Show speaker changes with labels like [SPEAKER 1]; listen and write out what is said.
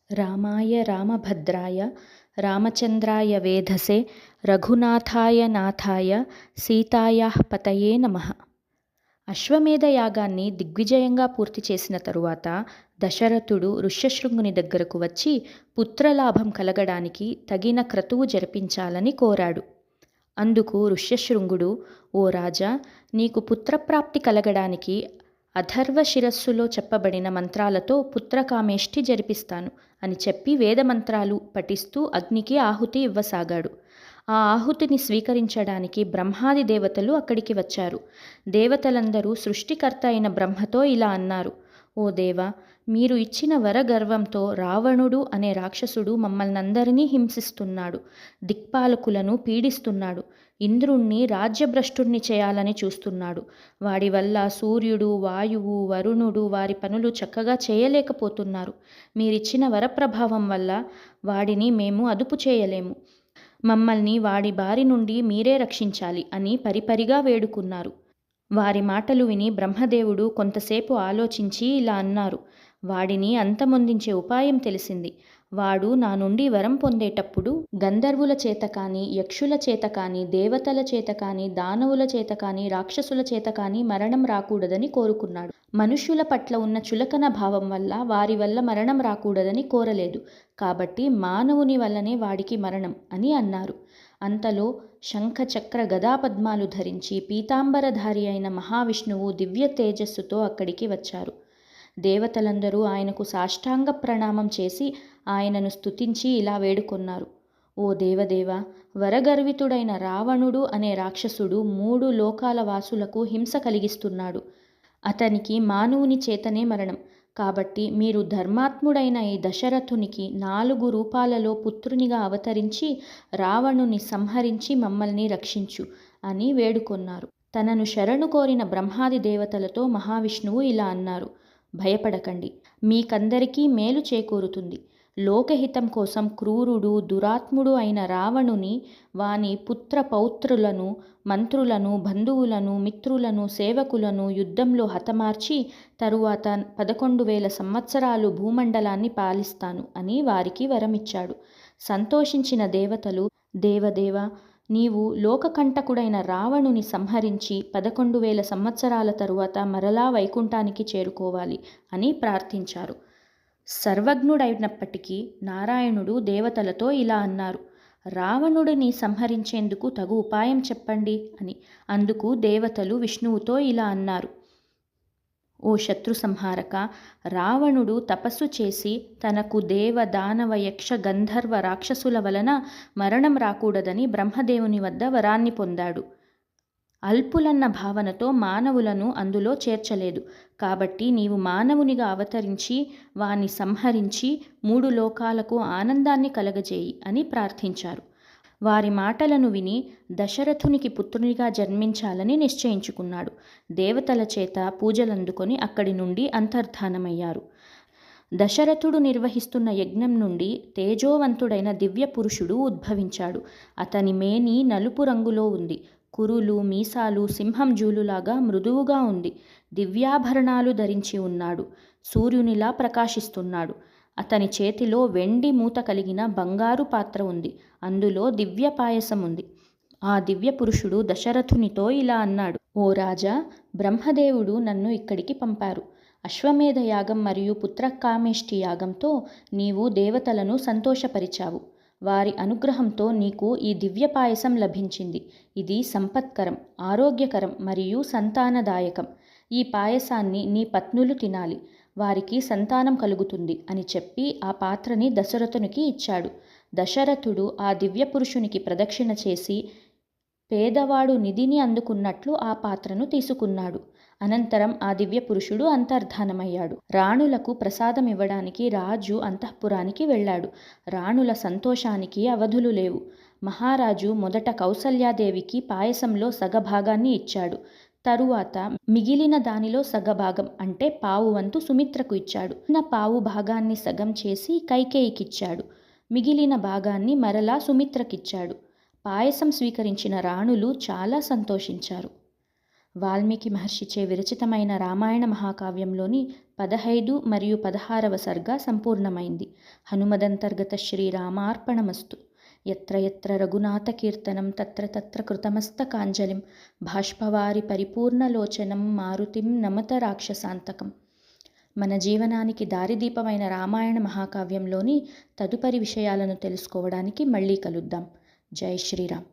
[SPEAKER 1] రామాయ రామభద్రాయ రామచంద్రాయ వేధసే రఘునాథాయ నాథాయ సీతాయాః పతయే నమః. అశ్వమేధ యాగాన్ని దిగ్విజయంగా పూర్తి చేసిన తరువాత దశరథుడు ఋష్యశృంగుని దగ్గరకు వచ్చి పుత్రలాభం కలగడానికి తగిన క్రతువు జరిపించాలని కోరాడు. అందుకు ఋష్యశృంగుడు, ఓ రాజా, నీకు పుత్రప్రాప్తి కలగడానికి అథర్వ శిరస్సులో చెప్పబడిన మంత్రాలతో పుత్రకామేష్టి జరిపిస్తాను అని చెప్పి వేదమంత్రాలు పఠిస్తూ అగ్నికి ఆహుతి ఇవ్వసాగాడు. ఆ ఆహుతిని స్వీకరించడానికి బ్రహ్మాది దేవతలు అక్కడికి వచ్చారు. దేవతలందరూ సృష్టికర్త అయిన బ్రహ్మతో ఇలా అన్నారు: ఓ దేవా, మీరు ఇచ్చిన వరగర్వంతో రావణుడు అనే రాక్షసుడు మమ్మల్నందరినీ హింసిస్తున్నాడు, దిక్పాలకులను పీడిస్తున్నాడు, ఇంద్రుణ్ణి రాజ్యభ్రష్టుణ్ణి చేయాలని చూస్తున్నాడు. వాడి వల్ల సూర్యుడు, వాయువు, వరుణుడు వారి పనులు చక్కగా చేయలేకపోతున్నారు. మీరిచ్చిన వరప్రభావం వల్ల వాడిని మేము అదుపు చేయలేము. మమ్మల్ని వాడి బారి నుండి మీరే రక్షించాలి అని పరిపరిగా వేడుకున్నారు. వారి మాటలు విని బ్రహ్మదేవుడు కొంతసేపు ఆలోచించి ఇలా అన్నారు: వాడిని అంతమొందించే ఉపాయం తెలిసింది. వాడు నా నుండి వరం పొందేటప్పుడు గంధర్వుల చేత కానీ, యక్షుల చేత కానీ, దేవతల చేత కానీ, దానవుల చేత కానీ, రాక్షసుల చేత కానీ మరణం రాకూడదని కోరుకున్నాడు. మనుష్యుల పట్ల ఉన్న చులకన భావం వల్ల వారి వల్ల మరణం రాకూడదని కోరలేదు. కాబట్టి మానవుని వల్లనే వాడికి మరణం అని అన్నారు. అంతలో శంఖ చక్ర గదాపద్మాలు ధరించి పీతాంబరధారి అయిన మహావిష్ణువు దివ్య తేజస్సుతో అక్కడికి వచ్చారు. దేవతలందరూ ఆయనకు సాష్టాంగ ప్రణామం చేసి ఆయనను స్తుతించి ఇలా వేడుకొన్నారు: ఓ దేవదేవ, వరగర్వితుడైన రావణుడు అనే రాక్షసుడు 3 లోకాల వాసులకు హింస కలిగిస్తున్నాడు. అతనికి మానవుని చేతనే మరణం. కాబట్టి మీరు ధర్మాత్ముడైన ఈ దశరథునికి 4 రూపాలలో పుత్రునిగా అవతరించి రావణుని సంహరించి మమ్మల్ని రక్షించు అని వేడుకొన్నారు. తనను శరణు కోరిన బ్రహ్మాది దేవతలతో మహావిష్ణువు ఇలా అన్నారు: భయపడకండి, మీకందరికీ మేలు చేకూరుతుంది. లోకహితం కోసం క్రూరుడు, దురాత్ముడు అయిన రావణుని, వాని పుత్ర పౌత్రులను, మంత్రులను, బంధువులను, మిత్రులను, సేవకులను యుద్ధంలో హతమార్చి తరువాత 11,000 సంవత్సరాలు భూమండలాన్ని పాలిస్తాను అని వారికి వరమిచ్చాడు. సంతోషించిన దేవతలు, దేవదేవ, నీవు లోకకంటకుడైన రావణుని సంహరించి 11,000 సంవత్సరాల తరువాత మరలా వైకుంఠానికి చేరుకోవాలి అని ప్రార్థించారు. సర్వజ్ఞుడైనప్పటికీ నారాయణుడు దేవతలతో ఇలా అన్నారు: రావణుడిని సంహరించేందుకు తగు ఉపాయం చెప్పండి అని. అందుకు దేవతలు విష్ణువుతో ఇలా అన్నారు: ఓ శత్రు సంహారక, రావణుడు తపస్సు చేసి తనకు దేవ, దానవ, యక్ష, గంధర్వ, రాక్షసుల వలన మరణం రాకూడదని బ్రహ్మదేవుని వద్ద వరాన్ని పొందాడు. అల్పులన్న భావనతో మానవులను అందులో చేర్చలేదు. కాబట్టి నీవు మానవునిగా అవతరించి వాని సంహరించి 3 లోకాలకు ఆనందాన్ని కలగజేయి అని ప్రార్థించారు. వారి మాటలను విని దశరథునికి పుత్రునిగా జన్మించాలని నిశ్చయించుకున్నాడు. దేవతల చేత పూజలందుకొని అక్కడి నుండి అంతర్ధానమయ్యారు. దశరథుడు నిర్వహిస్తున్న యజ్ఞం నుండి తేజోవంతుడైన దివ్య పురుషుడు ఉద్భవించాడు. అతని మేని నలుపు రంగులో ఉంది. కురులు, మీసాలు సింహం జూలులాగా మృదువుగా ఉంది. దివ్యాభరణాలు ధరించి ఉన్నాడు. సూర్యునిలా ప్రకాశిస్తున్నాడు. అతని చేతిలో వెండి మూత కలిగిన బంగారు పాత్ర ఉంది. అందులో దివ్య పాయసం ఉంది. ఆ దివ్య పురుషుడు దశరథునితో ఇలా అన్నాడు: ఓ రాజా, బ్రహ్మదేవుడు నన్ను ఇక్కడికి పంపారు. అశ్వమేధ యాగం మరియు పుత్రకామేష్టి యాగంతో నీవు దేవతలను సంతోషపరిచావు. వారి అనుగ్రహంతో నీకు ఈ దివ్య పాయసం లభించింది. ఇది సంపత్కరం, ఆరోగ్యకరం మరియు సంతానదాయకం. ఈ పాయసాన్ని నీ పత్నులు తినాలి. వారికి సంతానం కలుగుతుంది అని చెప్పి ఆ పాత్రని దశరథునికి ఇచ్చాడు. దశరథుడు ఆ దివ్య పురుషునికి ప్రదక్షిణ చేసి పేదవాడు నిధిని అందుకున్నట్లు ఆ పాత్రను తీసుకున్నాడు. అనంతరం ఆ దివ్య పురుషుడు అంతర్ధానమయ్యాడు. రాణులకు ప్రసాదం ఇవ్వడానికి రాజు అంతఃపురానికి వెళ్ళాడు. రాణుల సంతోషానికి అవధులు లేవు. మహారాజు మొదట కౌసల్యాదేవికి పాయసంలో సగభాగాన్ని ఇచ్చాడు. తరువాత మిగిలిన దానిలో సగభాగం అంటే పావు వంతు సుమిత్రకు ఇచ్చాడు. పావు భాగాన్ని సగం చేసి కైకేయికిచ్చాడు. మిగిలిన భాగాన్ని మరలా సుమిత్రకిచ్చాడు. పాయసం స్వీకరించిన రాణులు చాలా సంతోషించారు. వాల్మీకి మహర్షిచే విరచితమైన రామాయణ మహాకావ్యంలోని 15 మరియు 16వ సర్గ సంపూర్ణమైంది. హనుమదంతర్గత శ్రీరామార్పణమస్తు. యత్ర యత్ర రఘునాథకీర్తనం తత్ర తత్ర కృతమస్తకాంజలిం బాష్పవారి పరిపూర్ణలోచనం మారుతిం నమత రాక్షసాంతకం. మన జీవనానికి దారిదీపమైన రామాయణ మహాకావ్యంలోని తదుపరి విషయాలను తెలుసుకోవడానికి మళ్ళీ కలుద్దాం. జై శ్రీరామ్.